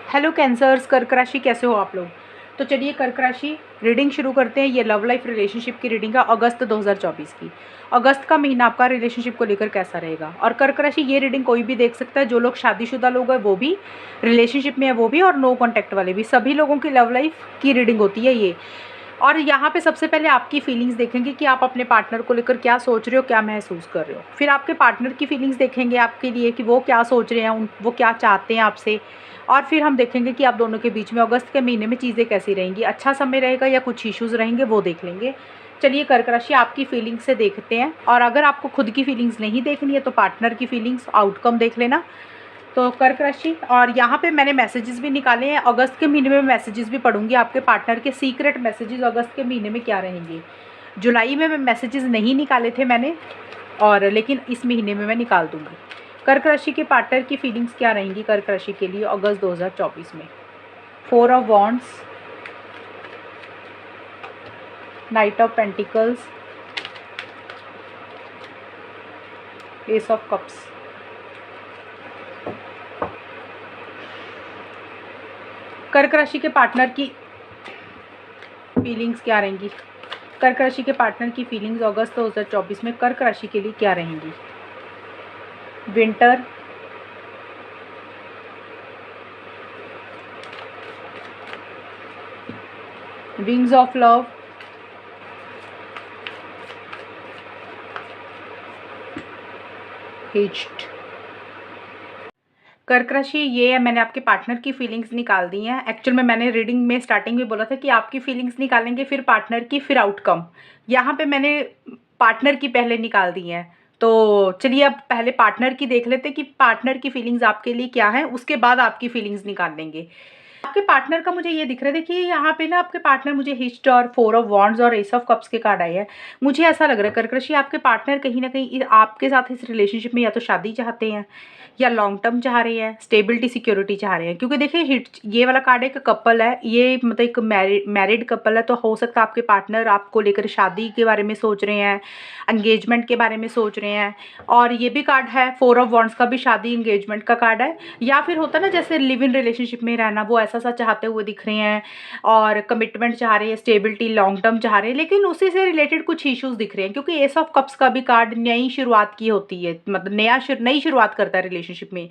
Hello cancers, कर्क राशि कैसे हो आप लोग। तो चलिए कर्क राशि रीडिंग शुरू करते हैं। ये लव लाइफ रिलेशनशिप की रीडिंग है अगस्त 2024 की। अगस्त का महीना आपका रिलेशनशिप को लेकर कैसा रहेगा। और कर्क राशि ये रीडिंग कोई भी देख सकता है, जो लोग शादीशुदा लोग हैं वो भी, रिलेशनशिप में है वो भी, और नो कॉन्टैक्ट वाले भी, सभी लोगों की लव लाइफ की रीडिंग होती है ये। और यहाँ पे सबसे पहले आपकी फीलिंग्स देखेंगे कि आप अपने पार्टनर को लेकर क्या सोच रहे हो, क्या महसूस कर रहे हो। फिर आपके पार्टनर की फीलिंग्स देखेंगे आपके लिए कि वो क्या सोच रहे हैं, वो क्या चाहते हैं आपसे। और फिर हम देखेंगे कि आप दोनों के बीच में अगस्त के महीने में चीज़ें कैसी रहेंगी, अच्छा समय रहेगा या कुछ इश्यूज़ रहेंगे, वो देख लेंगे। चलिए कर्क राशि आपकी फीलिंग्स से देखते हैं। और अगर आपको खुद की फीलिंग्स नहीं देखनी है तो पार्टनर की फीलिंग्स, आउटकम देख लेना। तो कर्क राशि, और यहाँ पे मैंने मैसेजेस भी निकाले हैं। अगस्त के महीने में मैसेजेस भी पढ़ूंगी, आपके पार्टनर के सीक्रेट मैसेजेस अगस्त के महीने में क्या रहेंगे। जुलाई में मैं मैसेजेस नहीं निकाले थे मैंने, और लेकिन इस महीने में मैं निकाल दूंगी। कर्क राशि के पार्टनर की फीलिंग्स क्या रहेंगी कर्क राशि के लिए अगस्त 2024 में। 4 of wands, night of pentacles, S of cups. कर्क राशि के पार्टनर की फीलिंग्स क्या रहेंगी। कर्क राशि के पार्टनर की फीलिंग्स अगस्त 2024 में कर्क राशि के लिए क्या रहेंगी। Winter, wings of love, hitched. कर्क राशि ये है, मैंने आपके पार्टनर की फीलिंग्स निकाल दी हैं। एक्चुअल में मैंने रीडिंग में स्टार्टिंग में बोला था कि आपकी फीलिंग्स निकालेंगे, फिर पार्टनर की, फिर आउटकम। यहाँ पे मैंने पार्टनर की पहले निकाल दी हैं। तो चलिए अब पहले पार्टनर की देख लेते कि पार्टनर की फीलिंग्स आपके लिए क्या है, उसके बाद आपकी फीलिंग्स निकाल लेंगे। आपके पार्टनर का मुझे ये दिख रहा है, देखिए यहाँ पे ना आपके पार्टनर, मुझे हिस्ट और 4 ऑफ वॉन्ड्स और एस ऑफ कप्स के कार्ड आए हैं। मुझे ऐसा लग रहा है कर्क राशि आपके पार्टनर कहीं ना कहीं आपके साथ इस रिलेशनशिप में या तो शादी चाहते हैं, या लॉन्ग टर्म चाह रहे हैं, स्टेबिलिटी सिक्योरिटी चाह रहे हैं। क्योंकि देखिए हिट ये वाला कार्ड एक कपल है, ये मतलब एक मैरिड कपल है। तो हो सकता है आपके पार्टनर आपको लेकर शादी के बारे में सोच रहे हैं, एंगेजमेंट के बारे में सोच रहे हैं। और ये भी कार्ड है 4 ऑफ वॉन्ड्स का भी, शादी एंगेजमेंट का कार्ड है। या फिर होता है ना जैसे लिव इन रिलेशनशिप में रहना, वो ऐसा सा चाहते हुए दिख रहे हैं, और कमिटमेंट चाह रहे हैं, स्टेबिलिटी लॉन्ग टर्म चाह रहे हैं। लेकिन उसी से रिलेटेड कुछ इश्यूज दिख रहे हैं, क्योंकि एस ऑफ कप्स का भी कार्ड नई शुरुआत की होती है, मतलब नई शुरुआत करता है रिलेशनशिप में।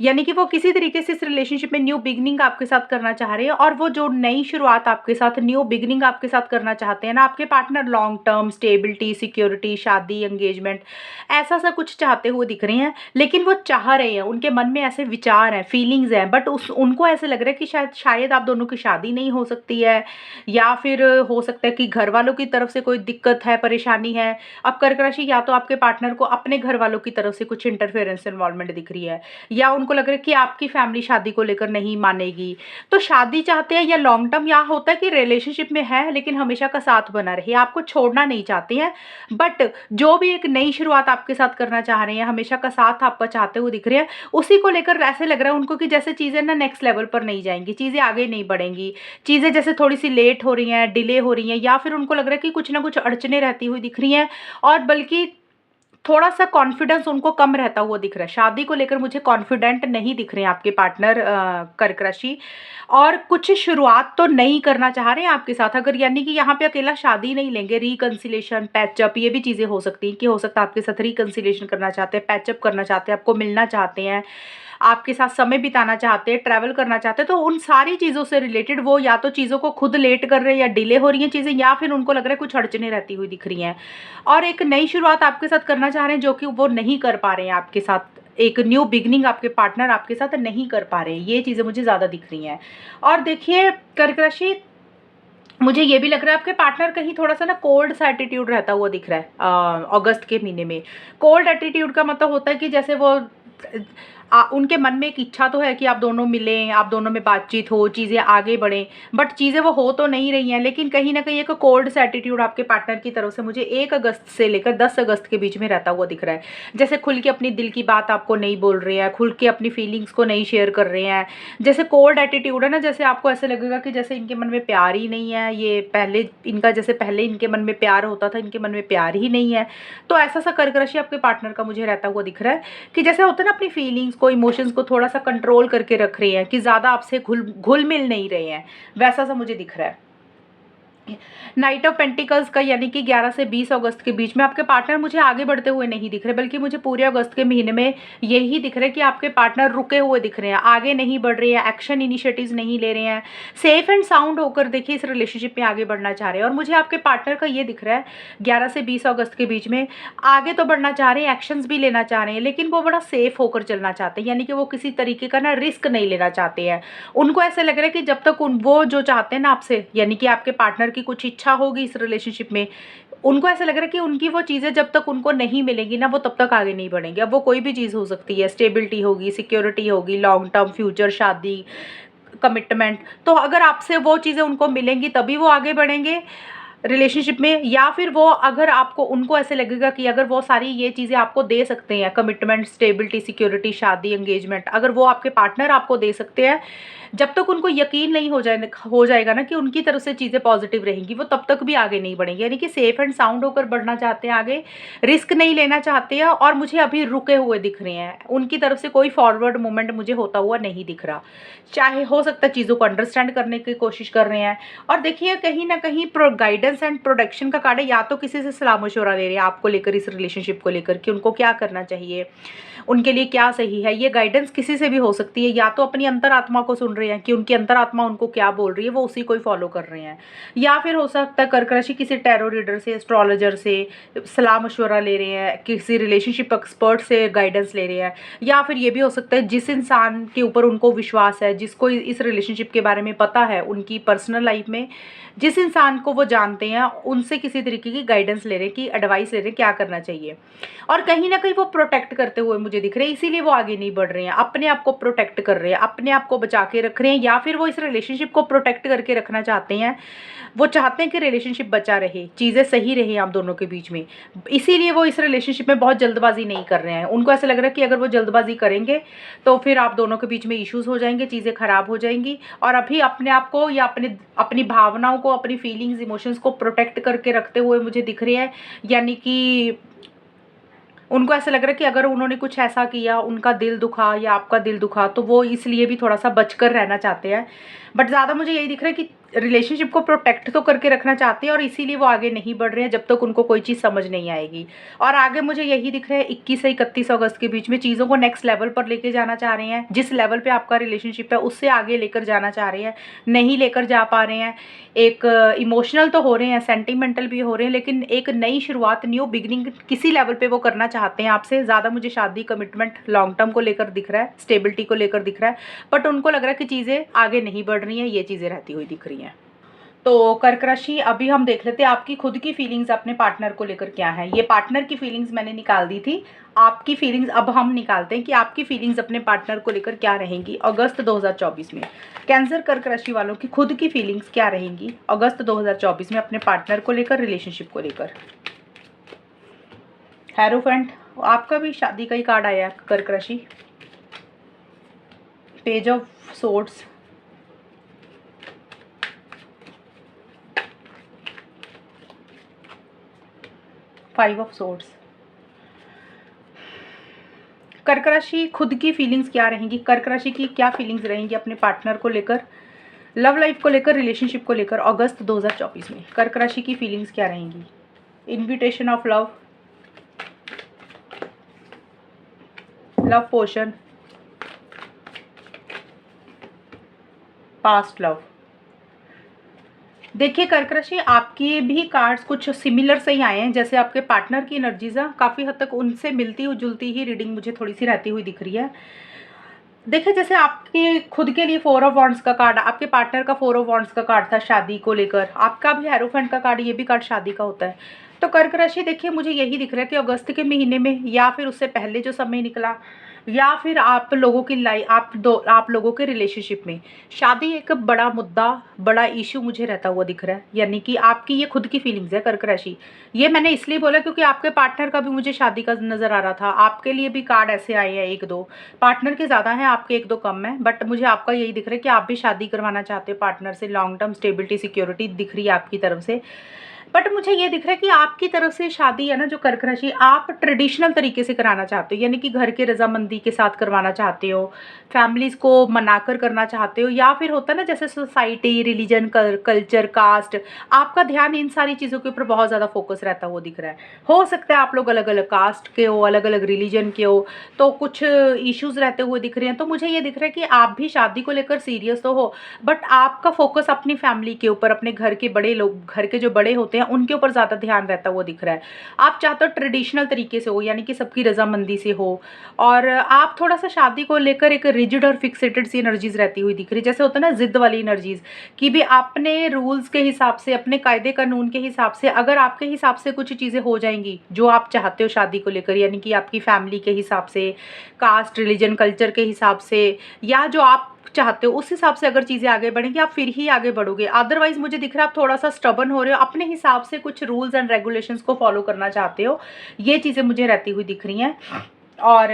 यानी कि वो किसी तरीके से इस रिलेशनशिप में न्यू बिगनिंग आपके साथ करना चाह रहे हैं। और वो जो नई शुरुआत आपके साथ, न्यू बिगनिंग आपके साथ करना चाहते हैं ना आपके partner, long term, stability, security, शादी, एंगेजमेंट, ऐसा सा कुछ चाहते हुए दिख रहे हैं। लेकिन वो चाह रहे हैं, उनके मन में ऐसे विचार हैं, फीलिंग्स हैं, बट उनको ऐसे लग रहा है कि शायद आप दोनों की शादी नहीं हो सकती है, या फिर हो सकता है कि घर वालों की तरफ से कोई दिक्कत है, परेशानी है। अब कर्क राशि, या तो आपके पार्टनर को अपने घर वालों की तरफ से कुछ इंटरफेरेंस, इन्वॉल्वमेंट दिख रही है, या उनको लग रहा है कि आपकी फैमिली शादी को लेकर नहीं मानेगी। तो शादी चाहते हैं या लॉन्ग टर्म, या होता है कि रिलेशनशिप में है लेकिन हमेशा का साथ बना रहे, आपको छोड़ना नहीं चाहते हैं। बट जो भी एक नई शुरुआत आपके साथ करना चाह रहे हैं, हमेशा का साथ आपका चाहते हुए दिख रहे हैं, उसी को लेकर ऐसे लग रहा है उनको कि जैसे चीज़ें ना नेक्स्ट लेवल पर नहीं जाएंगी, चीज़ें आगे नहीं बढ़ेंगी, चीज़ें जैसे थोड़ी सी लेट हो रही हैं, डिले हो रही हैं, या फिर उनको लग रहा है कि कुछ ना कुछ अड़चने रहती हुई दिख रही हैं। और बल्कि थोड़ा सा कॉन्फिडेंस उनको कम रहता हुआ दिख रहा है, शादी को लेकर मुझे कॉन्फिडेंट नहीं दिख रहे हैं आपके पार्टनर कर्क राशि। और कुछ शुरुआत तो नहीं करना चाह रहे हैं आपके साथ, अगर यानी कि यहाँ पे अकेला शादी नहीं लेंगे, रिकंसिलेशन, पैचअप, ये भी चीज़ें हो सकती हैं कि हो सकता है आपके साथ रिकंसिलेशन करना चाहते हैं, पैचअप करना चाहते हैं, आपको मिलना चाहते हैं, आपके साथ समय बिताना चाहते हैं, ट्रैवल करना चाहते हैं। तो उन सारी चीज़ों से रिलेटेड वो या तो चीज़ों को खुद लेट कर रहे हैं, या डिले हो रही हैं चीज़ें, या फिर उनको लग रहा है कुछ अड़चने रहती हुई दिख रही हैं। और एक नई शुरुआत आपके साथ करना चाह रहे हैं, जो कि वो नहीं कर पा रहे हैं आपके साथ। एक न्यू बिगनिंग आपके पार्टनर आपके साथ नहीं कर पा रहे हैं, ये चीज़ें मुझे ज़्यादा दिख रही हैं। और देखिए कर्क राशि, मुझे ये भी लग रहा है आपके पार्टनर कहीं थोड़ा सा ना कोल्ड सा एटीट्यूड रहता हुआ दिख रहा है अगस्त के महीने में। कोल्ड एटीट्यूड का मतलब होता है कि जैसे वो उनके मन में एक इच्छा तो है कि आप दोनों मिलें, आप दोनों में बातचीत हो, चीज़ें आगे बढ़ें, बट चीज़ें वो हो तो नहीं रही हैं। लेकिन कहीं ना कहीं एक कोल्ड सा एटीट्यूड आपके पार्टनर की तरफ से मुझे 1 अगस्त से लेकर 10 अगस्त के बीच में रहता हुआ दिख रहा है। जैसे खुल के अपनी दिल की बात आपको नहीं बोल रहे हैं, खुल के अपनी फीलिंग्स को नहीं शेयर कर रहे हैं, जैसे कोल्ड एटीट्यूड है ना, जैसे आपको ऐसे लगेगा कि जैसे इनके मन में प्यार ही नहीं है, ये पहले इनका जैसे पहले इनके मन में प्यार होता था, इनके मन में प्यार ही नहीं है। तो ऐसा सा कर्क राशि आपके पार्टनर का मुझे रहता हुआ दिख रहा है कि जैसे होता है ना, अपनी फीलिंग्स को, इमोशंस को थोड़ा सा कंट्रोल करके रख रहे हैं, कि ज़्यादा आपसे घुल मिल नहीं रहे हैं, वैसा सा मुझे दिख रहा है। नाइट ऑफ पेंटिकल्स का यानी कि 11 से 20 अगस्त के बीच में आपके पार्टनर मुझे आगे बढ़ते हुए नहीं दिख रहे, बल्कि मुझे पूरे अगस्त के महीने में यही दिख रहा है कि आपके पार्टनर रुके हुए दिख रहे हैं, आगे नहीं बढ़ रहे हैं, एक्शन इनिशिएटिव्स नहीं ले रहे हैं, सेफ एंड साउंड होकर देखिए इस रिलेशनशिप में आगे बढ़ना चाह रहे हैं। और मुझे आपके पार्टनर का ये दिख रहा है 11 से 20 अगस्त के बीच में आगे तो बढ़ना चाह रहे हैं, एक्शंस भी लेना चाह रहे हैं, लेकिन वो बड़ा सेफ होकर चलना चाहते हैं, यानी कि वो किसी तरीके का ना रिस्क नहीं लेना चाहते हैं। उनको ऐसा लग रहा है कि जब तक वो जो चाहते हैं ना आपसे, यानी कि आपके पार्टनर की कुछ इच्छा होगी इस रिलेशनशिप में, उनको ऐसा लग रहा है कि उनकी वो चीज़ें जब तक उनको नहीं मिलेंगी ना, वो तब तक आगे नहीं बढ़ेंगे। अब वो कोई भी चीज़ हो सकती है, स्टेबिलिटी होगी, सिक्योरिटी होगी, लॉन्ग टर्म फ्यूचर, शादी, कमिटमेंट। तो अगर आपसे वो चीज़ें उनको मिलेंगी तभी वो आगे बढ़ेंगे रिलेशनशिप में, या फिर वो अगर आपको, उनको ऐसे लगेगा कि अगर वो सारी ये चीज़ें आपको दे सकते हैं, कमिटमेंट, स्टेबिलिटी, सिक्योरिटी, शादी, एंगेजमेंट, अगर वो आपके पार्टनर आपको दे सकते हैं, जब तक उनको यकीन नहीं हो जाएगा ना कि उनकी तरफ से चीज़ें पॉजिटिव रहेंगी, वो तब तक भी आगे नहीं बढ़ेंगे। यानी कि सेफ एंड साउंड होकर बढ़ना चाहते हैं आगे, रिस्क नहीं लेना चाहते हैं, और मुझे अभी रुके हुए दिख रहे हैं, उनकी तरफ से कोई फॉरवर्ड मूवमेंट मुझे होता हुआ नहीं दिख रहा। चाहे हो सकता है चीज़ों को अंडरस्टैंड करने की कोशिश कर रहे हैं। और देखिए कहीं ना कहीं गाइडेंस एंड प्रोटेक्शन का कार्ड है, या तो किसी से सलाह मशवरा ले रहे हैं आपको लेकर, इस रिलेशनशिप को लेकर, कि उनको क्या करना चाहिए, उनके लिए क्या सही है। ये गाइडेंस किसी से भी हो सकती है, या तो अपनी अंतरात्मा को सुन रहे हैं कि उनकी अंतरात्मा उनको क्या बोल रही है, वो उसी को ही फॉलो कर रहे हैं, या फिर हो सकता है कर्क राशि किसी टैरो रीडर से, एस्ट्रोलॉजर से सलाह मशवरा ले रहे हैं, किसी रिलेशनशिप एक्सपर्ट से गाइडेंस ले रहे हैं, या फिर ये भी हो सकता है जिस इंसान के ऊपर उनको विश्वास है, जिसको इस रिलेशनशिप के बारे में पता है, उनकी पर्सनल लाइफ में जिस इंसान को वो जानते हैं, उनसे किसी तरीके की गाइडेंस ले रहे हैं, कि एडवाइस ले रहे हैं क्या करना चाहिए। और कहीं ना कहीं वो प्रोटेक्ट करते हुए मुझे दिख रहे हैं, इसीलिए वो आगे नहीं बढ़ रहे हैं, अपने आप को प्रोटेक्ट कर रहे हैं, अपने आप को बचा के रख रहे हैं, या फिर वो इस रिलेशनशिप को प्रोटेक्ट करके रखना चाहते हैं। वो चाहते हैं कि रिलेशनशिप बचा रहे, चीज़ें सही रहे आप दोनों के बीच में, इसीलिए वो इस रिलेशनशिप में बहुत जल्दबाजी नहीं कर रहे हैं। उनको ऐसा लग रहा है कि अगर वो जल्दबाजी करेंगे तो फिर आप दोनों के बीच में इश्यूज हो जाएंगे, चीज़ें खराब हो जाएंगी। और अभी अपने आप को या अपनी भावनाओं को, अपनी फीलिंग्स, इमोशंस को प्रोटेक्ट करके रखते हुए मुझे दिख रहे हैं, यानी कि उनको ऐसा लग रहा है कि अगर उन्होंने कुछ ऐसा किया, उनका दिल दुखा या आपका दिल दुखा, तो वो इसलिए भी थोड़ा सा बचकर रहना चाहते हैं। बट ज़्यादा मुझे यही दिख रहा है कि रिलेशनशिप को प्रोटेक्ट तो करके रखना चाहते हैं, और इसीलिए वो आगे नहीं बढ़ रहे हैं जब तक उनको कोई चीज़ समझ नहीं आएगी। और आगे मुझे यही दिख रहा है 21 से 31 अगस्त के बीच में चीज़ों को नेक्स्ट लेवल पर लेके जाना चाह रहे हैं, जिस लेवल पे आपका रिलेशनशिप है उससे आगे लेकर जाना चाह रहे हैं, नहीं लेकर जा पा रहे हैं। एक इमोशनल तो हो रहे हैं, सेंटिमेंटल भी हो रहे हैं, लेकिन एक नई शुरुआत, न्यू बिगिनिंग किसी लेवल पे वो करना चाहते हैं आपसे। ज़्यादा मुझे शादी, कमिटमेंट, लॉन्ग टर्म को लेकर दिख रहा है, स्टेबिलिटी को लेकर दिख रहा है, बट उनको लग रहा है कि चीज़ें आगे नहीं बढ़ रही हैं, ये चीज़ें रहती हुई दिख रही हैं। तो कर्क राशि, अभी हम देख लेते हैं आपकी खुद की फीलिंग्स अपने पार्टनर को लेकर क्या है। ये पार्टनर की फीलिंग्स मैंने निकाल दी थी, आपकी फीलिंग्स अब हम निकालते हैं कि आपकी फीलिंग्स अपने पार्टनर को लेकर क्या रहेंगी अगस्त 2024 में। कैंसर कर्क राशि वालों की खुद की फीलिंग्स क्या रहेंगी अगस्त 2024 में अपने पार्टनर को लेकर, रिलेशनशिप को लेकर। हेरोफेंट, आपका भी शादी का ही कार्ड आया कर्क राशि। Page of swords, five of swords. कर्क राशि खुद की फीलिंग्स क्या रहेंगी, कर्क राशि की क्या फीलिंग्स रहेंगी अपने पार्टनर को लेकर, लव लाइफ को लेकर, रिलेशनशिप को लेकर अगस्त 2024 में कर्क राशि की फीलिंग्स क्या रहेंगी। Invitation of love, love potion, past love. देखिए कर्क राशि, आपके भी कार्ड्स कुछ सिमिलर से ही आए हैं, जैसे आपके पार्टनर की एनर्जीज काफ़ी हद तक उनसे मिलती जुलती ही रीडिंग मुझे थोड़ी सी रहती हुई दिख रही है। देखिए जैसे आपके खुद के लिए 4 ऑफ वॉन्ड्स का कार्ड, आपके पार्टनर का 4 ऑफ वॉन्ड्स का कार्ड था शादी को लेकर, आपका भी हेरोफेंट का कार्ड, ये भी कार्ड शादी का होता है। तो कर्क राशि देखिए मुझे यही दिख रहा है कि अगस्त के महीने में, या फिर उससे पहले जो समय निकला, या फिर आप लोगों की लाइफ, आप लोगों के रिलेशनशिप में शादी एक बड़ा मुद्दा, बड़ा इशू मुझे रहता हुआ दिख रहा है। यानी कि आपकी ये खुद की फीलिंग्स है कर्क राशि। ये मैंने इसलिए बोला क्योंकि आपके पार्टनर का भी मुझे शादी का नज़र आ रहा था, आपके लिए भी कार्ड ऐसे आए हैं 1-2, पार्टनर के ज़्यादा हैं, आपके 1-2 कम है, बट मुझे आपका यही दिख रहा है कि आप भी शादी करवाना चाहते हो पार्टनर से, लॉन्ग टर्म स्टेबिलिटी, सिक्योरिटी दिख रही है आपकी तरफ से। बट मुझे ये दिख रहा है कि आपकी तरफ से शादी है ना जो कर्क राशि, आप ट्रेडिशनल तरीके से कराना चाहते हो, यानी कि घर के रजामंदी के साथ करवाना चाहते हो, फैमिलीज़ को मनाकर करना चाहते हो, या फिर होता है ना जैसे सोसाइटी, रिलीजन, कल्चर, कास्ट, आपका ध्यान इन सारी चीज़ों के ऊपर बहुत ज़्यादा फोकस रहता हुआ दिख रहा है। हो सकता है आप लोग अलग अलग कास्ट के हो, अलग अलग रिलीजन के हो, तो कुछ इश्यूज रहते हुए दिख रहे हैं। तो मुझे ये दिख रहा है कि आप भी शादी को लेकर सीरियस तो हो, बट आपका फोकस अपनी फैमिली के ऊपर, अपने घर के बड़े लोग, घर के जो बड़े होते हैं उनके ऊपर ज़्यादा ध्यान रहता हुआ दिख रहा है। आप चाहते हो ट्रेडिशनल तरीके से हो, यानी कि सबकी रजामंदी से हो, और आप थोड़ा सा शादी को लेकर एक रिजिड और फिक्सेटेड सी एनर्जीज रहती हुई दिख रही है। जैसे होता है ना जिद वाली एनर्जीज, कि भी अपने रूल्स के हिसाब से, अपने कायदे कानून के हिसाब से, अगर आपके हिसाब से कुछ चीज़ें हो जाएंगी जो आप चाहते हो शादी को लेकर, यानी कि आपकी फैमिली के हिसाब से, कास्ट, रिलीजन, कल्चर के हिसाब से, या जो आप चाहते हो उस हिसाब से अगर चीज़ें आगे बढ़ेंगी, आप फिर ही आगे बढ़ोगे। अदरवाइज मुझे दिख रहा है आप थोड़ा सा स्टबन हो रहे हो, अपने हिसाब से कुछ रूल्स एंड रेगुलेशंस को फॉलो करना चाहते हो। ये चीज़ें मुझे रहती हुई दिख रही हैं। और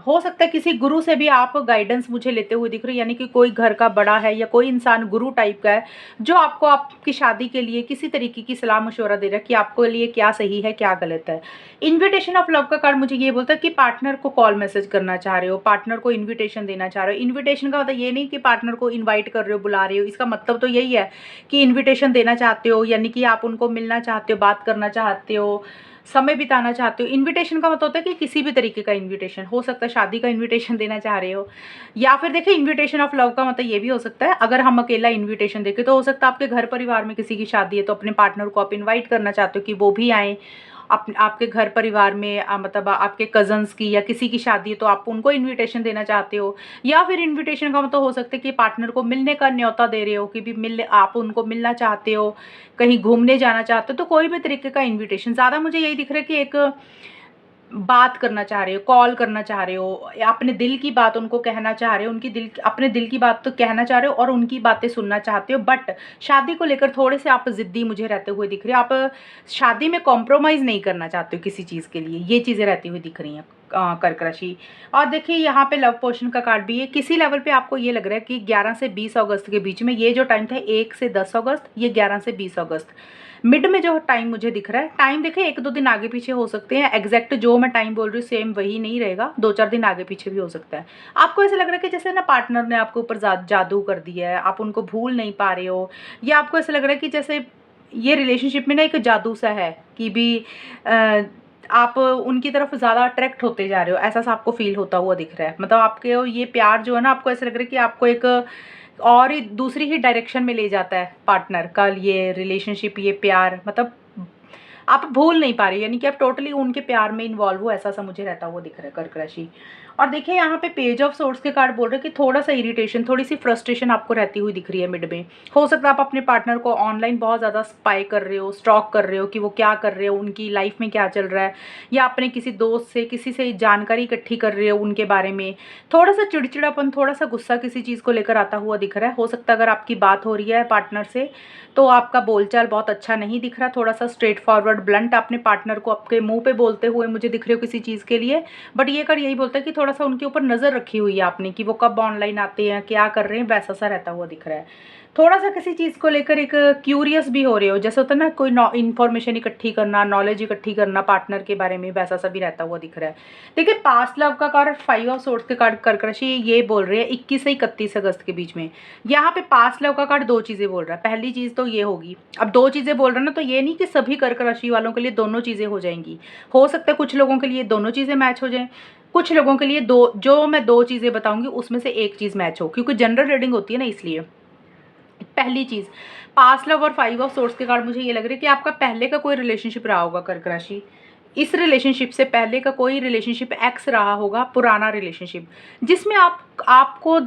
हो सकता है किसी गुरु से भी आप गाइडेंस मुझे लेते हुए दिख रहे हो, यानी कि कोई घर का बड़ा है या कोई इंसान गुरु टाइप का है जो आपको आपकी शादी के लिए किसी तरीके की सलाह मशवरा दे रहा है कि आपको लिए क्या सही है क्या गलत है। इन्विटेशन ऑफ लव का कार्ड मुझे ये बोलता है कि पार्टनर को कॉल मैसेज करना चाह रहे हो, पार्टनर को इन्विटेशन देना चाह रहे हो। इन्विटेशन का मतलब ये नहीं कि पार्टनर को इन्वाइट कर रहे हो, बुला रहे हो, इसका मतलब तो यही है कि इन्विटेशन देना चाहते हो, यानी कि आप उनको मिलना चाहते हो, बात करना चाहते हो, समय बिताना चाहते हो। इन्विटेशन का मतलब होता है कि किसी भी तरीके का इन्विटेशन हो सकता है, शादी का इन्विटेशन देना चाह रहे हो, या फिर देखिए इन्विटेशन ऑफ लव का मतलब ये भी हो सकता है, अगर हम अकेला इन्विटेशन देखें तो हो सकता है आपके घर परिवार में किसी की शादी है तो अपने पार्टनर को आप इन्वाइट करना चाहते हो कि वो भी आएँ आपके घर परिवार में, मतलब आपके कज़न्स की या किसी की शादी है तो आप उनको इन्विटेशन देना चाहते हो। या फिर इन्विटेशन का मतलब हो सकता है कि पार्टनर को मिलने का न्योता दे रहे हो, कि भी मिलने, आप उनको मिलना चाहते हो, कहीं घूमने जाना चाहते हो, तो कोई भी तरीके का इन्विटेशन। ज़्यादा मुझे यही दिख रहा है कि एक बात करना चाह रहे हो, कॉल करना चाह रहे हो, या अपने दिल की बात उनको कहना चाह रहे हो, उनकी अपने दिल की बात तो कहना चाह रहे हो और उनकी बातें सुनना चाहते हो। बट शादी को लेकर थोड़े से आप ज़िद्दी मुझे रहते हुए दिख रहे हो, आप शादी में कॉम्प्रोमाइज़ नहीं करना चाहते हो किसी चीज़ के लिए, ये चीज़ें रहती हुई दिख रही हैं कर्क राशि। और देखिए यहाँ पे लव पोर्शन का कार्ड भी है। किसी लेवल पे आपको ये लग रहा है कि 11 से 20 अगस्त के बीच में, ये जो टाइम था 1 से 10 अगस्त, ये 11 से 20 अगस्त, मिड में जो टाइम मुझे दिख रहा है, टाइम देखिए 1-2 दिन आगे पीछे हो सकते हैं, एग्जैक्ट जो मैं टाइम बोल रही हूँ सेम वही नहीं रहेगा, 2-4 दिन आगे पीछे भी हो सकता है। आपको ऐसा लग रहा है कि जैसे ना पार्टनर ने आपके ऊपर जादू कर दिया है, आप उनको भूल नहीं पा रहे हो, या आपको ऐसा लग रहा है कि जैसे ये रिलेशनशिप में ना एक जादू सा है कि भी आप उनकी तरफ ज़्यादा अट्रैक्ट होते जा रहे हो, ऐसा सा आपको फील होता हुआ दिख रहा है। मतलब आपके ये प्यार जो है ना, आपको ऐसा लग रहा है कि आपको एक और ही दूसरी ही डायरेक्शन में ले जाता है पार्टनर का ये रिलेशनशिप, ये प्यार, मतलब आप भूल नहीं पा रहे, यानी कि आप टोटली उनके प्यार में इन्वॉल्व हो, ऐसा सा मुझे रहता हुआ दिख रहा है कर्क राशि। और देखिए यहाँ पे पेज ऑफ सोर्स के कार्ड बोल रहे हैं कि थोड़ा सा इरिटेशन, थोड़ी सी फ्रस्ट्रेशन आपको रहती हुई दिख रही है मिड में। हो सकता है आप अपने पार्टनर को ऑनलाइन बहुत ज़्यादा स्पाई कर रहे हो, स्टॉक कर रहे हो कि वो क्या कर रहे हो, उनकी लाइफ में क्या चल रहा है, या अपने किसी दोस्त से, किसी से जानकारी इकट्ठी कर रहे हो उनके बारे में। थोड़ा सा चिड़चिड़ापन, थोड़ा सा गुस्सा किसी चीज़ को लेकर आता हुआ दिख रहा है। हो सकता है अगर आपकी बात हो रही है पार्टनर से तो आपका बोलचाल बहुत अच्छा नहीं दिख रहा, थोड़ा सा स्ट्रेट फॉरवर्ड ब्लंट अपने पार्टनर को आपके मुंह पे बोलते हुए मुझे दिख रहे हो किसी चीज़ के लिए। बट ये कर यही बोलता है कि थोड़ा सा उनके ऊपर नज़र रखी हुई है आपने कि वो कब ऑनलाइन आते हैं, क्या कर रहे हैं, वैसा सा रहता हुआ दिख रहा है। थोड़ा सा किसी चीज़ को लेकर एक क्यूरियस भी हो रहे हो, जैसे होता है ना कोई इन्फॉर्मेशन इकट्ठी करना, नॉलेज इकट्ठी करना पार्टनर के बारे में, वैसा सा भी रहता हुआ दिख रहा है। देखिए पास्ट लव का कार्ड, 5 ऑफ सोर्ड्स के कार्ड कर्क राशि ये बोल रहे हैं 21 से 31 अगस्त के बीच में। यहाँ पे पास्ट लव का कार्ड 2 चीज़ें बोल रहा है। पहली चीज़ तो ये होगी, अब 2 चीज़ें बोल रहा है ना, तो ये नहीं कि सभी कर्क राशि वालों के लिए दोनों चीज़ें हो जाएंगी। हो सकता है कुछ लोगों के लिए दोनों चीज़ें मैच हो जाएं, कुछ लोगों के लिए जो मैं 2 चीज़ें बताऊंगी उसमें से एक चीज़ मैच हो, क्योंकि जनरल रीडिंग होती है ना इसलिए। पहली चीज़, पास्ट लव और 5 ऑफ सोर्स के कार्ड मुझे ये लग रहा है कि आपका पहले का कोई रिलेशनशिप रहा होगा कर्क राशि। इस रिलेशनशिप से पहले का कोई रिलेशनशिप एक्स रहा होगा, पुराना रिलेशनशिप, जिसमें आपको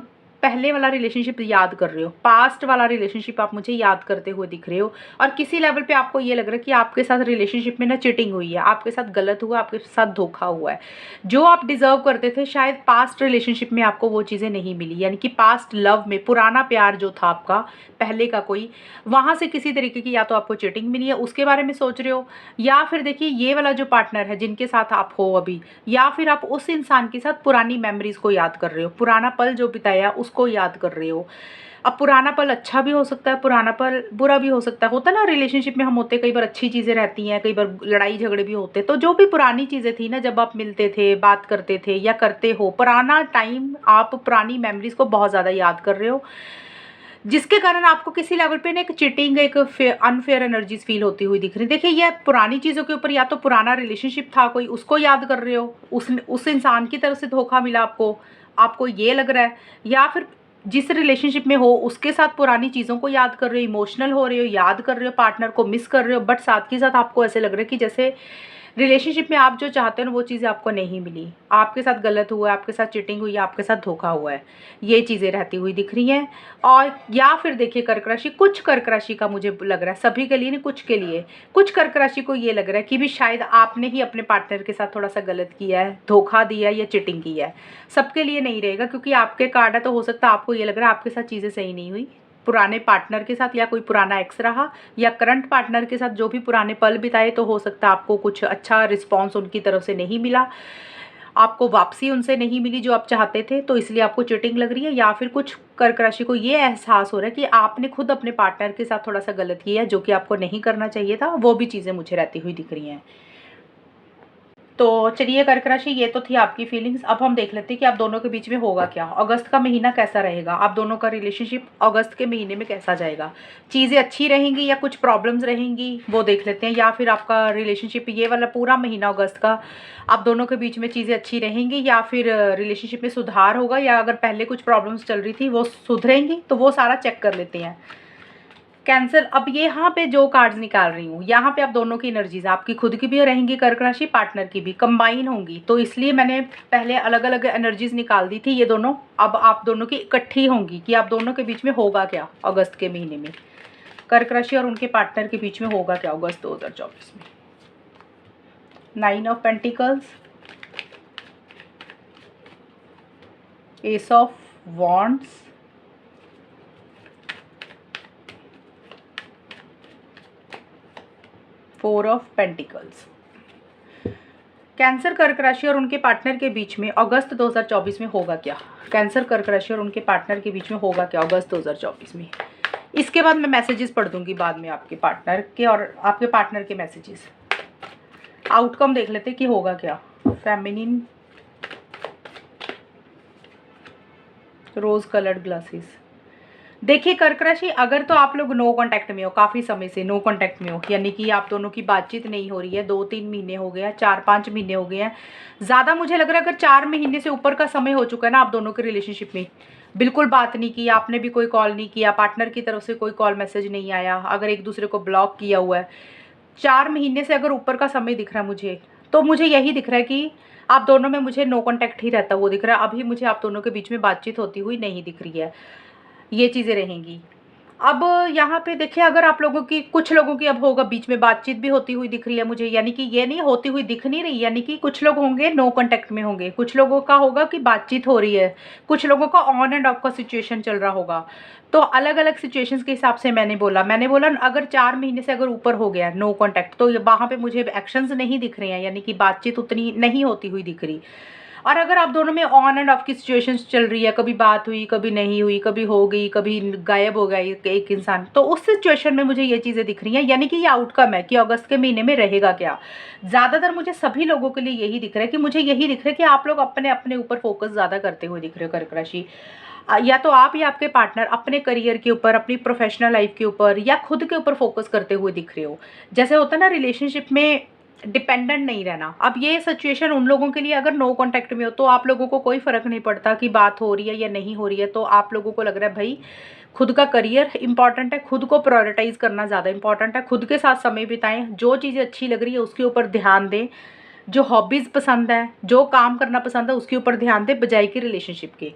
पहले वाला रिलेशनशिप याद कर रहे हो, पास्ट वाला रिलेशनशिप आप मुझे याद करते हुए दिख रहे हो। और किसी लेवल पे आपको ये लग रहा है कि आपके साथ रिलेशनशिप में ना चीटिंग हुई है, आपके साथ गलत हुआ, आपके साथ धोखा हुआ है। जो आप डिजर्व करते थे शायद पास्ट रिलेशनशिप में आपको वो चीज़ें नहीं मिली, यानी कि पास्ट लव में पुराना प्यार जो था आपका पहले का कोई, वहाँ से किसी तरीके की या तो आपको चीटिंग मिली है, उसके बारे में सोच रहे हो, या फिर देखिए ये वाला जो पार्टनर है जिनके साथ आप हो अभी, या फिर आप उस इंसान के साथ पुरानी मेमोरीज को याद कर रहे हो, पुराना पल जो बिताया उसको याद कर रहे हो। अब पुराना पल अच्छा भी हो सकता है, पुराना पल बुरा भी हो सकता है। होता है ना रिलेशनशिप में हम होते, कई बार अच्छी चीज़ें रहती हैं, कई बार लड़ाई झगड़े भी होते हैं। तो जो भी पुरानी चीज़ें थी ना, जब आप मिलते थे, बात करते थे या करते हो, पुराना टाइम, आप पुरानी मेमोरीज़ को बहुत ज़्यादा याद कर रहे हो, जिसके कारण आपको किसी लेवल पे ना एक चीटिंग, एक अनफेयर एनर्जीज फील होती हुई दिख रही है। देखिए, ये पुरानी चीज़ों के ऊपर, या तो पुराना रिलेशनशिप था कोई, उसको याद कर रहे हो, उस इंसान की तरफ से धोखा मिला आपको, आपको ये लग रहा है, या फिर जिस रिलेशनशिप में हो उसके साथ पुरानी चीज़ों को याद कर रहे हो, इमोशनल हो रहे हो, याद कर रहे हो, पार्टनर को मिस कर रहे हो, बट साथ के साथ आपको ऐसे लग रहा है कि जैसे रिलेशनशिप में आप जो चाहते हो ना वो चीज़ें आपको नहीं मिली, आपके साथ गलत हुआ है, आपके साथ चीटिंग हुई है, आपके साथ धोखा हुआ है, ये चीज़ें रहती हुई दिख रही हैं। और या फिर देखिए, कर्क राशि, कुछ कर्क राशि का मुझे लग रहा है, सभी के लिए नहीं, कुछ के लिए, कुछ कर्क राशि को ये लग रहा है कि भी शायद आपने ही अपने पार्टनर के साथ थोड़ा सा गलत किया है, धोखा दिया है या चीटिंग की है। सबके लिए नहीं रहेगा, क्योंकि आपके कार्ड है, तो हो सकता है आपको ये लग रहा है आपके साथ चीज़ें सही नहीं हुई, पुराने पार्टनर के साथ, या कोई पुराना एक्स रहा, या करंट पार्टनर के साथ जो भी पुराने पल बिताए, तो हो सकता है आपको कुछ अच्छा रिस्पॉन्स उनकी तरफ से नहीं मिला, आपको वापसी उनसे नहीं मिली जो आप चाहते थे, तो इसलिए आपको चीटिंग लग रही है। या फिर कुछ कर्क राशि को ये एहसास हो रहा है कि आपने खुद अपने पार्टनर के साथ थोड़ा सा गलत किया है, जो कि आपको नहीं करना चाहिए था। वो भी चीज़ें मुझे रहती हुई दिख रही हैं। तो चलिए, कर्क राशि, ये तो थी आपकी फीलिंग्स। अब हम देख लेते हैं कि आप दोनों के बीच में होगा क्या, अगस्त का महीना कैसा रहेगा, आप दोनों का रिलेशनशिप अगस्त के महीने में कैसा जाएगा, चीज़ें अच्छी रहेंगी या कुछ प्रॉब्लम्स रहेंगी, वो देख लेते हैं। या फिर आपका रिलेशनशिप ये वाला पूरा महीना अगस्त का, आप दोनों के बीच में चीज़ें अच्छी रहेंगी, या फिर रिलेशनशिप में सुधार होगा, या अगर पहले कुछ प्रॉब्लम्स चल रही थी वो सुधरेंगी, तो वो सारा चेक कर लेते हैं। कैंसर, अब ये यहाँ पे जो कार्ड्स निकाल रही हूँ, यहाँ पे आप दोनों की एनर्जीज, आपकी खुद की भी रहेंगी कर्क राशि, पार्टनर की भी कंबाइन होंगी, तो इसलिए मैंने पहले अलग अलग एनर्जीज निकाल दी थी ये दोनों। अब आप दोनों की इकट्ठी होंगी कि आप दोनों के बीच में होगा क्या अगस्त के महीने में, कर्क राशि और उनके पार्टनर के बीच में होगा क्या अगस्त 2024 में। 9 of pentacles, S of wands, four of pentacles. Cancer कर्क राशि और उनके पार्टनर के बीच में अगस्त 2024 में होगा क्या, कैंसर कर्क राशि और उनके पार्टनर के बीच में होगा क्या अगस्त 2024 में। इसके बाद मैं मैसेजेस पढ़ दूंगी बाद में आपके पार्टनर के, और आपके पार्टनर के मैसेजेस, आउटकम देख लेते कि होगा क्या। Feminine rose coloured glasses. देखिए कर्क राशि, अगर तो आप लोग नो कांटेक्ट में हो, काफ़ी समय से नो कांटेक्ट में हो, यानी कि आप दोनों की बातचीत नहीं हो रही है, 2-3 महीने हो गए हैं, 4-5 महीने हो गए हैं, ज़्यादा मुझे लग रहा है अगर 4 महीने से ऊपर का समय हो चुका है ना आप दोनों के रिलेशनशिप में, बिल्कुल बात नहीं की, आपने भी कोई कॉल नहीं किया, पार्टनर की तरफ से कोई कॉल मैसेज नहीं आया, अगर एक दूसरे को ब्लॉक किया हुआ है, 4 महीने से अगर ऊपर का समय दिख रहा है मुझे, तो मुझे यही दिख रहा है कि आप दोनों में मुझे नो कॉन्टैक्ट ही रहता वो दिख रहा है। अभी मुझे आप दोनों के बीच में बातचीत होती हुई नहीं दिख रही है, ये चीज़ें रहेंगी। अब यहाँ पे देखिए, अगर आप लोगों की, कुछ लोगों की अब होगा बीच में बातचीत भी होती हुई दिख रही है मुझे, यानी कि ये नहीं होती हुई दिख नहीं रही, यानी कि कुछ लोग होंगे नो कांटेक्ट में होंगे, कुछ लोगों का होगा कि बातचीत हो रही है, कुछ लोगों का ऑन एंड ऑफ का सिचुएशन चल रहा होगा। तो अलग अलग सिचुएशंस के हिसाब से मैंने बोला अगर 4 महीने से अगर ऊपर हो गया नो कांटेक्ट, तो वहाँ पे मुझे एक्शंस नहीं दिख रहे हैं, यानी कि बातचीत उतनी नहीं होती हुई दिख रही। और अगर आप दोनों में ऑन एंड ऑफ की सिचुएशंस चल रही है, कभी बात हुई, कभी नहीं हुई, कभी हो गई, कभी गायब हो गया एक इंसान, तो उस सिचुएशन में मुझे ये चीज़ें दिख रही हैं, यानी कि ये आउटकम है कि अगस्त के महीने में रहेगा क्या। ज़्यादातर मुझे सभी लोगों के लिए यही दिख रहा है कि मुझे यही दिख रहा है कि आप लोग अपने अपने ऊपर फोकस ज़्यादा करते हुए दिख रहे हो कर्क राशि। या तो आप या आपके पार्टनर अपने करियर के ऊपर, अपनी प्रोफेशनल लाइफ के ऊपर या खुद के ऊपर फोकस करते हुए दिख रहे हो। जैसे होता है ना रिलेशनशिप में डिपेंडेंट नहीं रहना। अब ये सिचुएशन उन लोगों के लिए, अगर नो कांटेक्ट में हो तो आप लोगों को कोई फ़र्क नहीं पड़ता कि बात हो रही है या नहीं हो रही है, तो आप लोगों को लग रहा है भाई खुद का करियर इंपॉर्टेंट है, खुद को प्रायोरिटाइज करना ज़्यादा इंपॉर्टेंट है, खुद के साथ समय बिताएं, जो चीज़ें अच्छी लग रही है उसके ऊपर ध्यान दें, जो हॉबीज़ पसंद है, जो काम करना पसंद है उसके ऊपर ध्यान दें बजाय कि रिलेशनशिप के।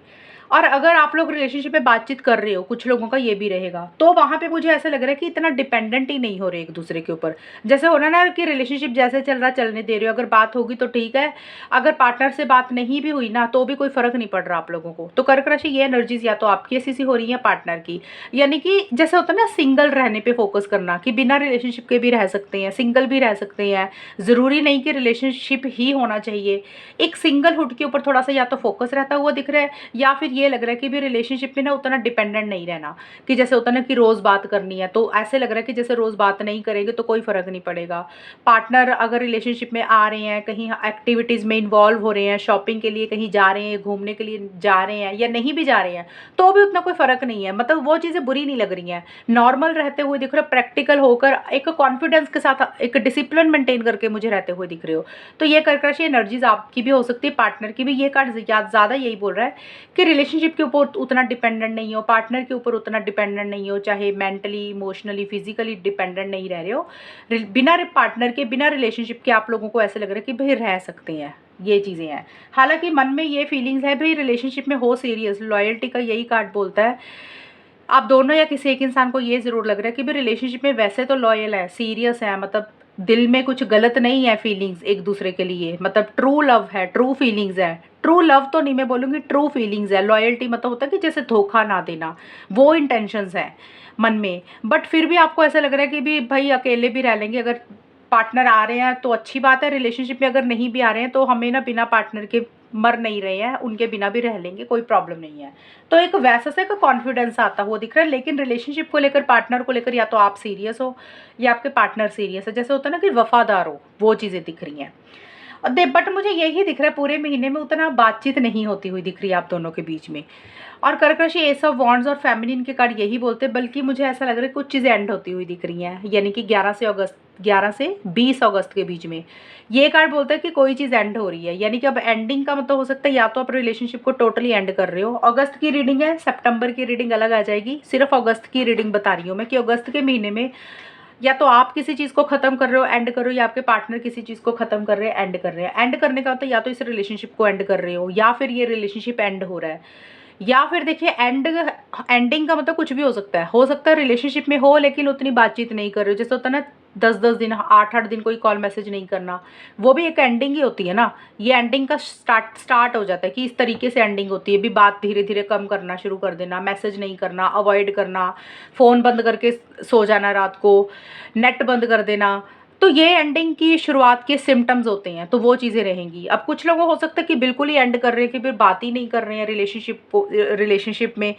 और अगर आप लोग रिलेशनशिप में बातचीत कर रहे हो, कुछ लोगों का ये भी रहेगा, तो वहाँ पे मुझे ऐसा लग रहा है कि इतना डिपेंडेंट ही नहीं हो रहे एक दूसरे के ऊपर। जैसे होना ना कि रिलेशनशिप जैसे चल रहा चलने दे रहे हो, अगर बात होगी तो ठीक है, अगर पार्टनर से बात नहीं भी हुई ना तो भी कोई फ़र्क नहीं पड़ रहा आप लोगों को। तो कर्क राशि ये एनर्जीज या तो आपकी ऐसी सी हो रही है पार्टनर की, यानी कि जैसे होता है ना सिंगल रहने पर फोकस करना, कि बिना रिलेशनशिप के भी रह सकते हैं, सिंगल भी रह सकते हैं, ज़रूरी नहीं कि रिलेशनशिप ही होना चाहिए। एक सिंगलहुड के ऊपर थोड़ा सा या तो फोकस रहता हुआ दिख रहा है, या फिर ये लग रहा है कि भी रिलेशनशिप में ना उतना डिपेंडेंट नहीं रहना, कि जैसे होता है ना कि रोज़ बात करनी है, तो ऐसे लग रहा है कि जैसे रोज़ बात नहीं करेंगे तो कोई फ़र्क नहीं पड़ेगा। पार्टनर अगर रिलेशनशिप में आ रहे हैं, कहीं एक्टिविटीज़ में इन्वॉल्व हो रहे हैं, शॉपिंग के लिए कहीं जा रहे हैं, घूमने के लिए जा रहे हैं या नहीं भी जा रहे हैं, तो भी उतना कोई फ़र्क नहीं है, मतलब वो चीज़ें बुरी नहीं लग रही हैं। नॉर्मल रहते हुए दिख रहे हो, प्रैक्टिकल होकर एक कॉन्फिडेंस के साथ एक डिसिप्लिन मेंटेन करके मुझे रहते हुए दिख रहे हो। तो ये कर्कशी एनर्जीज आपकी भी हो सकती है, पार्टनर की भी। ये कार्ड ज़्यादा यही बोल रहा है कि रिलेशनशिप के ऊपर उतना डिपेंडेंट नहीं हो, पार्टनर के ऊपर उतना डिपेंडेंट नहीं हो, चाहे मेंटली, इमोशनली, फिजिकली डिपेंडेंट नहीं रह रहे हो। बिना पार्टनर के, बिना रिलेशनशिप के आप लोगों को ऐसे लग रहा है कि भाई रह सकते हैं, ये चीज़ें हैं। हालांकि मन में ये फीलिंग्स है भाई रिलेशनशिप में हो सीरियस, लॉयल्टी का यही कार्ड बोलता है। आप दोनों या किसी एक इंसान को ये ज़रूर लग रहा है कि भाई रिलेशनशिप में वैसे तो लॉयल है, सीरियस है, मतलब दिल में कुछ गलत नहीं है, फीलिंग्स एक दूसरे के लिए, मतलब ट्रू लव है, ट्रू फीलिंग्स है। ट्रू लव तो नहीं मैं बोलूँगी, ट्रू फीलिंग्स है। लॉयल्टी मतलब होता है कि जैसे धोखा ना देना, वो इंटेंशंस हैं मन में। बट फिर भी आपको ऐसा लग रहा है कि भी भाई अकेले भी रह लेंगे, अगर पार्टनर आ रहे हैं तो अच्छी बात है, रिलेशनशिप में अगर नहीं भी आ रहे हैं तो हमें ना बिना पार्टनर के मर नहीं रहे हैं, उनके बिना भी रह लेंगे, कोई प्रॉब्लम नहीं है। तो एक वैसा सा एक कॉन्फिडेंस आता हुआ दिख रहा है। लेकिन रिलेशनशिप को लेकर, पार्टनर को लेकर, या तो आप सीरियस हो या आपके पार्टनर सीरियस है, जैसे होता है ना कि वफादार हो, वो चीज़ें दिख रही हैं। बट मुझे यही दिख रहा है पूरे महीने में उतना बातचीत नहीं होती हुई दिख रही है आप दोनों के बीच में। और कर्कशी एस ऑफ वॉन्ड्स और फेमिनिन के कार्ड यही बोलते हैं, बल्कि मुझे ऐसा लग रहा है कुछ चीज़ें एंड होती हुई दिख रही हैं, यानी कि 11 से 20 अगस्त के बीच में ये कार्ड बोलता है कि कोई चीज़ एंड हो रही है। यानी कि अब एंडिंग का मतलब हो सकता है या तो आप रिलेशनशिप को टोटली एंड कर रहे हो। अगस्त की रीडिंग है, सितंबर की रीडिंग अलग आ जाएगी, सिर्फ अगस्त की रीडिंग बता रही हूँ मैं कि अगस्त के महीने में या तो आप किसी चीज़ को ख़त्म कर रहे हो, एंड कर रहे हो, या आपके पार्टनर किसी चीज़ को ख़त्म कर रहे हैं, एंड कर रहे हैं। एंड करने का मतलब या तो इस रिलेशनशिप को एंड कर रहे हो, या फिर ये रिलेशनशिप एंड हो रहा है, या फिर देखिए एंडिंग का मतलब कुछ भी हो सकता है रिलेशनशिप में हो लेकिन उतनी बातचीत नहीं कर रहे हो। जैसे होता है ना 10-10 दिन, 8-8 दिन कोई कॉल मैसेज नहीं करना, वो भी एक एंडिंग ही होती है ना। ये एंडिंग का स्टार्ट हो जाता है कि इस तरीके से एंडिंग होती है, भी बात धीरे धीरे कम करना शुरू कर देना, मैसेज नहीं करना, अवॉइड करना, फ़ोन बंद करके सो जाना रात को, नेट बंद कर देना। तो ये एंडिंग की शुरुआत के सिम्टम्स होते हैं, तो वो चीज़ें रहेंगी। अब कुछ लोगों हो सकता है कि बिल्कुल ही एंड कर रहे हैं, कि फिर बात ही नहीं कर रहे हैं रिलेशनशिप में,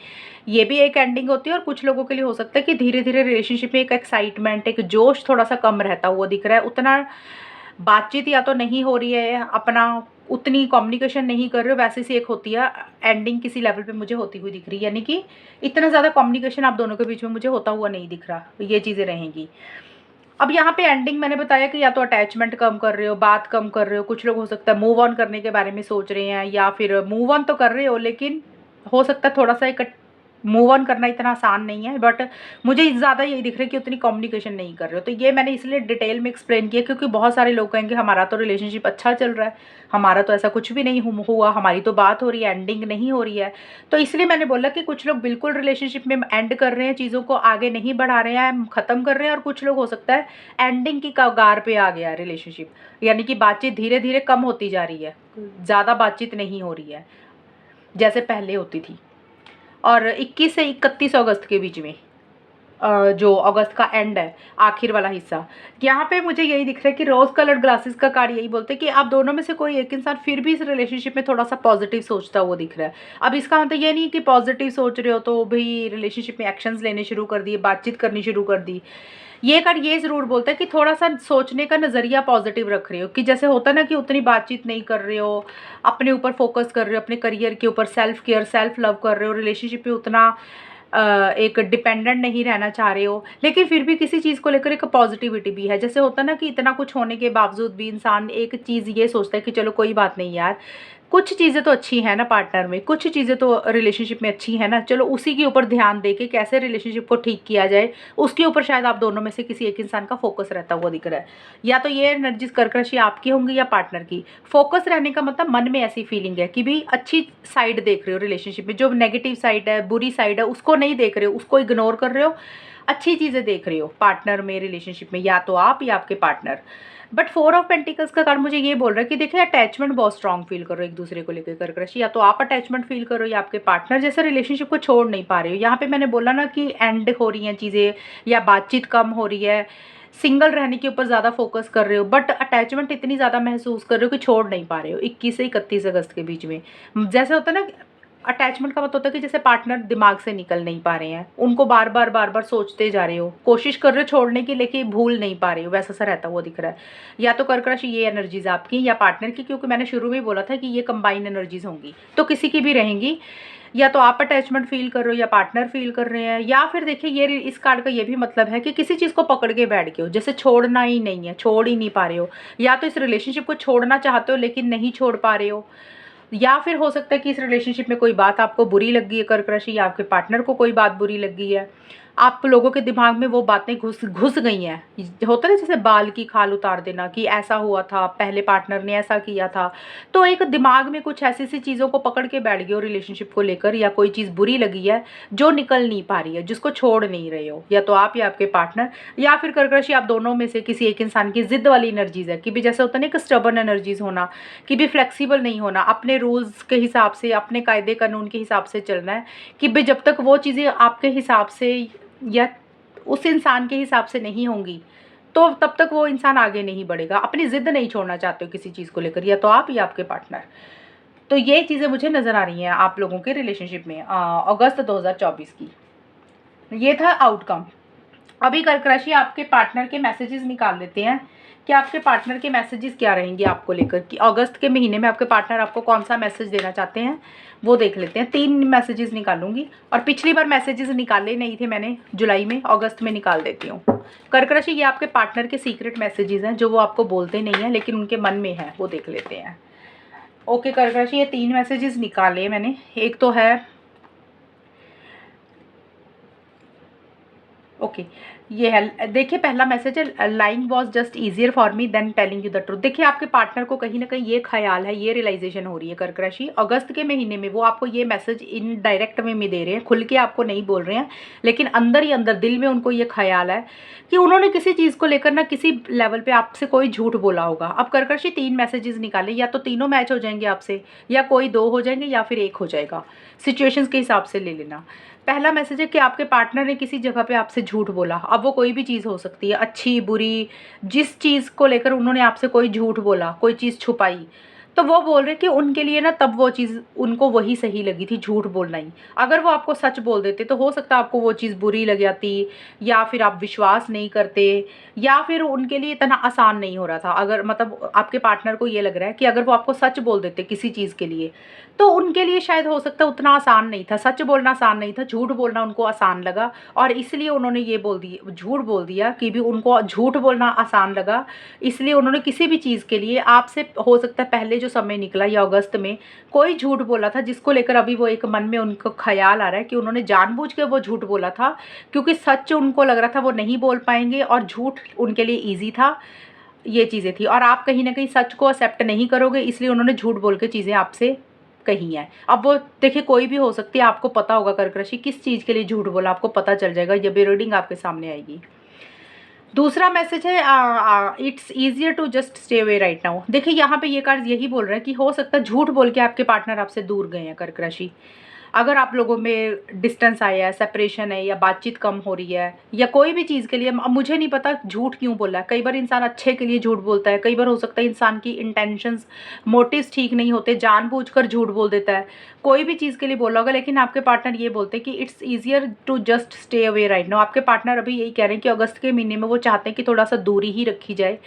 ये भी एक एंडिंग होती है। और कुछ लोगों के लिए हो सकता है कि धीरे धीरे रिलेशनशिप में एक एक्साइटमेंट, एक जोश थोड़ा सा कम रहता हुआ दिख रहा है। उतना बातचीत या तो नहीं हो रही है, अपना उतनी कम्युनिकेशन नहीं कर रहे हो, वैसे सी एक होती है एंडिंग किसी लेवल पे मुझे होती हुई दिख रही है। यानी कि इतना ज़्यादा कम्युनिकेशन आप दोनों के बीच में मुझे होता हुआ नहीं दिख रहा, ये चीज़ें रहेंगी। अब यहाँ पे एंडिंग मैंने बताया कि या तो अटैचमेंट कम कर रहे हो, बात कम कर रहे हो, कुछ लोग हो सकता है मूव ऑन करने के बारे में सोच रहे हैं, या फिर मूव ऑन तो कर रहे हो लेकिन हो सकता है थोड़ा सा एक मूव ऑन करना इतना आसान नहीं है। बट मुझे ज़्यादा यही दिख रहा है कि उतनी कम्युनिकेशन नहीं कर रहे हो। तो ये मैंने इसलिए डिटेल में एक्सप्लेन किया क्योंकि बहुत सारे लोग कहेंगे हमारा तो रिलेशनशिप अच्छा चल रहा है, हमारा तो ऐसा कुछ भी नहीं हुआ, हमारी तो बात हो रही है, एंडिंग नहीं हो रही है। तो इसलिए मैंने बोला कि कुछ लोग बिल्कुल रिलेशनशिप में एंड कर रहे हैं, चीज़ों को आगे नहीं बढ़ा रहे हैं, ख़त्म कर रहे हैं, और कुछ लोग हो सकता है एंडिंग की कगार पे आ गया रिलेशनशिप, यानी कि बातचीत धीरे धीरे कम होती जा रही है, ज़्यादा बातचीत नहीं हो रही है जैसे पहले होती थी। और 21 से 31 अगस्त के बीच में जो अगस्त का एंड है, आखिर वाला हिस्सा, यहाँ पे मुझे यही दिख रहा है कि रोज़ कलर्ड ग्लासेस का कार्ड यही बोलते हैं कि आप दोनों में से कोई एक इंसान फिर भी इस रिलेशनशिप में थोड़ा सा पॉजिटिव सोचता हुआ दिख रहा है। अब इसका मतलब ये नहीं कि पॉजिटिव सोच रहे हो तो भाई रिलेशनशिप में एक्शंस लेने शुरू कर दिए, बातचीत करनी शुरू कर दी। ये कार्ड ये ज़रूर बोलता है कि थोड़ा सा सोचने का नज़रिया पॉजिटिव रख रहे हो, कि जैसे होता है ना कि उतनी बातचीत नहीं कर रहे हो, अपने ऊपर फोकस कर रहे हो, अपने करियर के ऊपर सेल्फ केयर, सेल्फ लव कर रहे हो, रिलेशनशिप में उतना एक डिपेंडेंट नहीं रहना चाह रहे हो, लेकिन फिर भी किसी चीज़ को लेकर एक पॉजिटिविटी भी है। जैसे होता है ना कि इतना कुछ होने के बावजूद भी इंसान एक चीज़ ये सोचता है कि चलो कोई बात नहीं यार, कुछ चीज़ें तो अच्छी हैं ना पार्टनर में, कुछ चीज़ें तो रिलेशनशिप में अच्छी हैं ना, चलो उसी के ऊपर ध्यान दे के कैसे रिलेशनशिप को ठीक किया जाए, उसके ऊपर शायद आप दोनों में से किसी एक इंसान का फोकस रहता हुआ दिख रहा है। या तो ये एनर्जीज कर्कशी आपकी होंगी या पार्टनर की। फोकस रहने का मतलब मन में ऐसी फीलिंग है कि भी अच्छी साइड देख रहे हो रिलेशनशिप में, जो नेगेटिव साइड है, बुरी साइड है, उसको नहीं देख रहे हो, उसको इग्नोर कर रहे हो, अच्छी चीज़ें देख रहे हो पार्टनर में, रिलेशनशिप में, या तो आप या आपके पार्टनर। बट 4 ऑफ पेंटिकल्स का कार्ड मुझे ये बोल रहा है कि देखिए अटैचमेंट बहुत स्ट्रॉन्ग फील करो एक दूसरे को लेकर कर्कशी, या तो आप अटैचमेंट फील करो या आपके पार्टनर जैसे रिलेशनशिप को छोड़ नहीं पा रहे हो। यहाँ पे मैंने बोला ना कि एंड हो रही हैं चीज़ें या बातचीत कम हो रही है, सिंगल रहने के ऊपर ज़्यादा फोकस कर रहे हो, बट अटैचमेंट इतनी ज़्यादा महसूस कर रहे हो कि छोड़ नहीं पा रहे हो। 21 से 31 अगस्त के बीच में जैसे होता है ना अटैचमेंट का मतलब होता है कि जैसे पार्टनर दिमाग से निकल नहीं पा रहे हैं, उनको बार बार सोचते जा रहे हो, कोशिश कर रहे हो छोड़ने की लेकिन भूल नहीं पा रहे हो, वैसा सा रहता है वो दिख रहा है। या तो कर्क राशि ये एनर्जीज आपकी या पार्टनर की, क्योंकि मैंने शुरू में ही बोला था कि ये कंबाइन एनर्जीज होंगी, तो किसी की भी रहेंगी। या तो आप अटैचमेंट फील कर रहे हो या पार्टनर फील कर रहे हैं, या फिर देखिए ये इस कार्ड का ये भी मतलब है कि किसी चीज़ को पकड़ के बैठ गए हो, जैसे छोड़ना ही नहीं है, छोड़ ही नहीं पा रहे हो, या तो इस रिलेशनशिप को छोड़ना चाहते हो लेकिन नहीं छोड़ पा रहे हो, या फिर हो सकता है कि इस रिलेशनशिप में कोई बात आपको बुरी लग गई है कर्क राशि, या आपके पार्टनर को कोई बात बुरी लग गई है, आप लोगों के दिमाग में वो बातें घुस घुस गई हैं। होता है जैसे बाल की खाल उतार देना कि ऐसा हुआ था, पहले पार्टनर ने ऐसा किया था, तो एक दिमाग में कुछ ऐसी सी चीज़ों को पकड़ के बैठ गए हो रिलेशनशिप को लेकर, या कोई चीज़ बुरी लगी है जो निकल नहीं पा रही है, जिसको छोड़ नहीं रहे हो, या तो आप या आपके पार्टनर, या फिर कर्क राशि आप दोनों में से किसी एक इंसान की जिद वाली एनर्जीज है कि भी जैसे होता है ना एक स्टबर्न एनर्जीज होना, कि भी फ्लेक्सिबल नहीं होना, अपने रूल्स के हिसाब से, अपने कायदे कानून के हिसाब से चलना है, कि भाई जब तक वो चीज़ें आपके हिसाब से या उस इंसान के हिसाब से नहीं होंगी तो तब तक वो इंसान आगे नहीं बढ़ेगा, अपनी ज़िद नहीं छोड़ना चाहते हो किसी चीज़ को लेकर, या तो आप या आपके पार्टनर। तो ये चीज़ें मुझे नज़र आ रही हैं आप लोगों के रिलेशनशिप में अगस्त 2024 की। ये था आउटकम। अभी कर्क राशि आपके पार्टनर के मैसेजेस निकाल लेते हैं कि आपके पार्टनर के मैसेजेस क्या रहेंगे आपको लेकर, कि अगस्त के महीने में आपके पार्टनर आपको कौन सा मैसेज देना चाहते हैं वो देख लेते हैं। 3 मैसेजेस निकालूंगी, और पिछली बार मैसेजेस निकाले नहीं थे मैंने जुलाई में, अगस्त में निकाल देती हूँ। कर्क राशि ये आपके पार्टनर के सीक्रेट मैसेजेस हैं जो वो आपको बोलते नहीं हैं लेकिन उनके मन में है, वो देख लेते हैं। ओके कर्क राशि ये 3 मैसेजेस निकाले मैंने। एक तो है ओके ये है, देखिए पहला मैसेज है, lying was just easier for me than telling you the truth. देखिए आपके पार्टनर को कहीं ना कहीं ये ख्याल है, ये रियलाइजेशन हो रही है कर्क राशि, अगस्त के महीने में वो आपको ये मैसेज इन डायरेक्ट में दे रहे हैं, खुल के आपको नहीं बोल रहे हैं, लेकिन अंदर ही अंदर दिल में उनको ये ख्याल है कि उन्होंने किसी चीज़ को लेकर ना किसी लेवल पे आपसे कोई झूठ बोला होगा। अब कर्क राशि 3 मैसेजेस निकाले, या तो तीनों मैच हो जाएंगे आपसे, या कोई 2 हो जाएंगे, या फिर 1 हो जाएगा, सिचुएशंस के हिसाब से ले लेना। पहला मैसेज है कि आपके पार्टनर ने किसी जगह पे आपसे झूठ बोला, अब वो कोई भी चीज़ हो सकती है, अच्छी बुरी, जिस चीज़ को लेकर उन्होंने आपसे कोई झूठ बोला, कोई चीज़ छुपाई, तो वो बोल रहे कि उनके लिए ना तब वो चीज़ उनको वही सही लगी थी, झूठ बोलना ही। अगर वो आपको सच बोल देते तो हो सकता है आपको वो चीज़ बुरी लग जाती, या फिर आप विश्वास नहीं करते, या फिर उनके लिए इतना आसान नहीं हो रहा था। अगर मतलब आपके पार्टनर को ये लग रहा है कि अगर वो आपको सच बोल देते किसी चीज़ के लिए तो उनके लिए शायद हो सकता है उतना आसान नहीं था, सच बोलना आसान नहीं था, झूठ बोलना उनको आसान लगा, और इसलिए उन्होंने ये बोल दिया, झूठ बोल दिया कि भी उनको झूठ बोलना आसान लगा, इसलिए उन्होंने किसी भी चीज़ के लिए आपसे हो सकता है पहले जो समय निकला या अगस्त में कोई झूठ बोला था, जिसको लेकर अभी वो एक मन में उनको ख्याल आ रहा है कि उन्होंने जानबूझ के वो झूठ बोला था, क्योंकि सच उनको लग रहा था वो नहीं बोल पाएंगे और झूठ उनके लिए ईजी था, ये चीज़ें थी। और आप कहीं ना कहीं सच को एक्सेप्ट नहीं करोगे, इसलिए उन्होंने झूठ बोल के चीज़ें आपसे कही है। अब वो देखिए कोई भी हो सकती है, आपको पता होगा कर्क राशि किस चीज़ के लिए झूठ बोला, आपको पता चल जाएगा जब ये रीडिंग आपके सामने आएगी। दूसरा मैसेज है it's easier to just stay away right now. देखिए यहाँ पे ये कार्ड यही बोल रहा है कि हो सकता है झूठ बोल के आपके पार्टनर आपसे दूर गए हैं कर्क राशि। अगर आप लोगों में डिस्टेंस आया है, सेपरेशन है, या बातचीत कम हो रही है, या कोई भी चीज़ के लिए, अब मुझे नहीं पता झूठ क्यों बोला है। कई बार इंसान अच्छे के लिए झूठ बोलता है, कई बार हो सकता है इंसान की इंटेंशंस, मोटिव्स ठीक नहीं होते, जानबूझकर झूठ बोल देता है, कोई भी चीज़ के लिए बोला होगा, लेकिन आपके पार्टनर ये बोलते हैं कि it's easier to just stay away right now. आपके पार्टनर अभी यही कह रहे हैं कि अगस्त के महीने में वो चाहते हैं कि थोड़ा सा दूरी ही रखी जाए,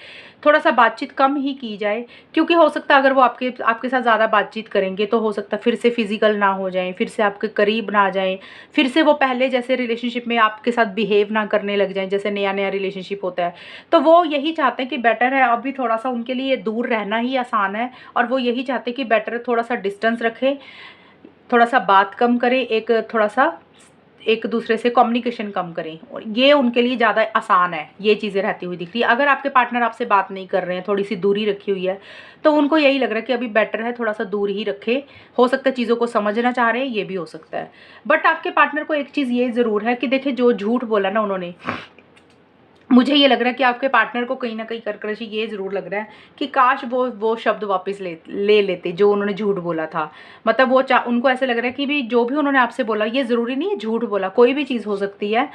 थोड़ा सा बातचीत कम ही की जाए, क्योंकि हो सकता है अगर वो आपके साथ ज़्यादा बातचीत करेंगे तो हो सकता है फिर से फिजिकल ना हो जाएं, फिर से आपके करीब ना आ जाएं, फिर से वो पहले जैसे रिलेशनशिप में आपके साथ बिहेव ना करने लग जाएं जैसे नया नया रिलेशनशिप होता है। तो वो यही चाहते हैं कि बेटर है अभी थोड़ा सा उनके लिए दूर रहना ही आसान है, और वो यही चाहते हैं कि बेटर है थोड़ा सा डिस्टेंस रखें, थोड़ा सा बात कम करें, थोड़ा सा एक दूसरे से कम्युनिकेशन कम करें, और ये उनके लिए ज़्यादा आसान है, ये चीज़ें रहती हुई दिखती है। अगर आपके पार्टनर आपसे बात नहीं कर रहे हैं, थोड़ी सी दूरी रखी हुई है, तो उनको यही लग रहा है कि अभी बेटर है थोड़ा सा दूर ही रखे, हो सकता है चीज़ों को समझना चाह रहे हैं, ये भी हो सकता है। बट आपके पार्टनर को एक चीज़ ये ज़रूर है कि देखिए जो झूठ बोला ना उन्होंने, मुझे ये लग रहा है कि आपके पार्टनर को कहीं ना कहीं कर्क राशि ये ज़रूर लग रहा है कि काश वो शब्द वापस ले लेते जो उन्होंने झूठ बोला था। मतलब उनको ऐसे लग रहा है कि भी जो भी उन्होंने आपसे बोला, ये ज़रूरी नहीं है झूठ बोला, कोई भी चीज़ हो सकती है,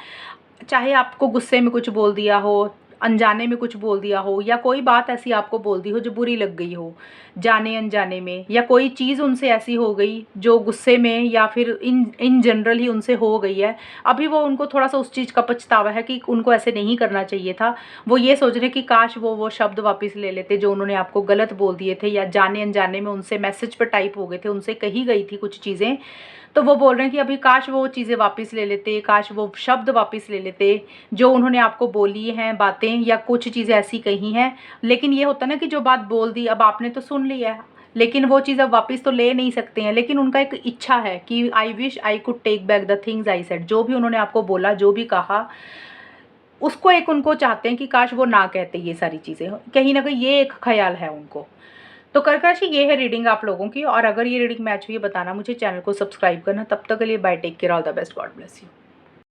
चाहे आपको गुस्से में कुछ बोल दिया हो, अनजाने में कुछ बोल दिया हो, या कोई बात ऐसी आपको बोल दी हो जो बुरी लग गई हो जाने अनजाने में, या कोई चीज़ उनसे ऐसी हो गई जो गुस्से में या फिर इन जनरल ही उनसे हो गई है। अभी वो उनको थोड़ा-सा उस चीज़ का पछतावा है कि उनको ऐसे नहीं करना चाहिए था। वो ये सोच रहे हैं कि काश वो शब्द वापस ले लेते जो उन्होंने आपको गलत बोल दिए थे, या जाने अनजाने में उनसे मैसेज पे टाइप हो गए थे, उनसे कही गई थी कुछ चीज़ें। तो वो बोल रहे हैं कि अभी काश वो चीज़ें वापस ले लेते, काश वो शब्द वापस ले लेते जो उन्होंने आपको बोली हैं बातें, या कुछ चीज़ें ऐसी कही हैं। लेकिन ये होता है ना कि जो बात बोल दी अब आपने तो सुन लिया है, लेकिन वो चीज़ अब वापस तो ले नहीं सकते हैं। लेकिन उनका एक इच्छा है कि I wish I could take back the things I said. जो भी उन्होंने आपको बोला, जो भी कहा, उसको एक उनको चाहते हैं कि काश वो ना कहते ये सारी चीज़ें। कहीं न कहीं ये एक ख़्याल है उनको। तो कर्क राशि, ये है रीडिंग आप लोगों की। और अगर ये रीडिंग मैच हुई है बताना मुझे, चैनल को सब्सक्राइब करना। तब तक के लिए bye, take care, all the best, God bless you.